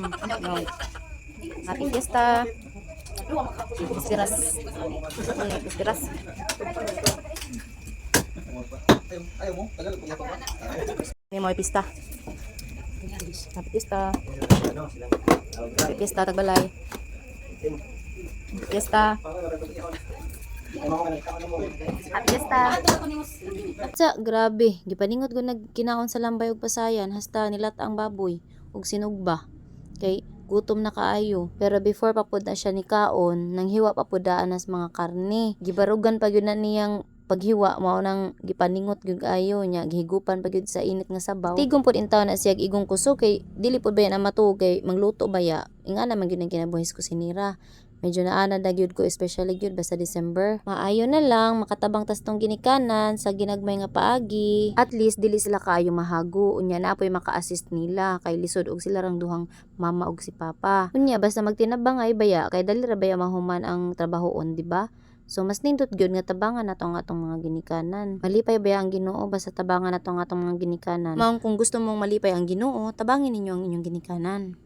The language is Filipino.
No. Happy Fiesta. Pistiras. Pistiras. Ini mo pista. Happy Fiesta. Happy Fiesta Tagbalay. Fiesta. Happy Fiesta. Sa grabe, gipaningot ko nagkinaon sa lambay ug pasayan hasta nilata ang baboy ug sinugba. Kay gutom na kaayo. Pero before pa pud na siya ni kaon, nang hiwa pa pud daan as mga karne. Gibarugan pa gyud na niyang paghiwa mao nang gipaningot gyud ayo nya gihigupan pa gyud sa init nga sabaw. Tigong pud intaw na siya igong kuso kay dili pud baya na matuog kay magluto baya. Ingana man gyud ang kinabuhis ko sinira. Medyo naana na gyud ko especially gyud basta December. Maayo na lang makatabang tas tong ginikanan sa ginagmay nga paagi. At least dili sila kaayo mahago. Unya na apoy maka-assist nila kay lisod og sila rang duhang mama og si papa. Unya basta magtinabang ay baya kay dali ra baya mahuman ang trabahoon, di ba? So mas nindot gyud nga tabangan nato nga atong mga ginikanan. Malipay ba ang Ginoo basta tabangan nato nga atong mga ginikanan. Maong kung gusto mong malipay ang Ginoo, tabangin ninyo ang inyong ginikanan.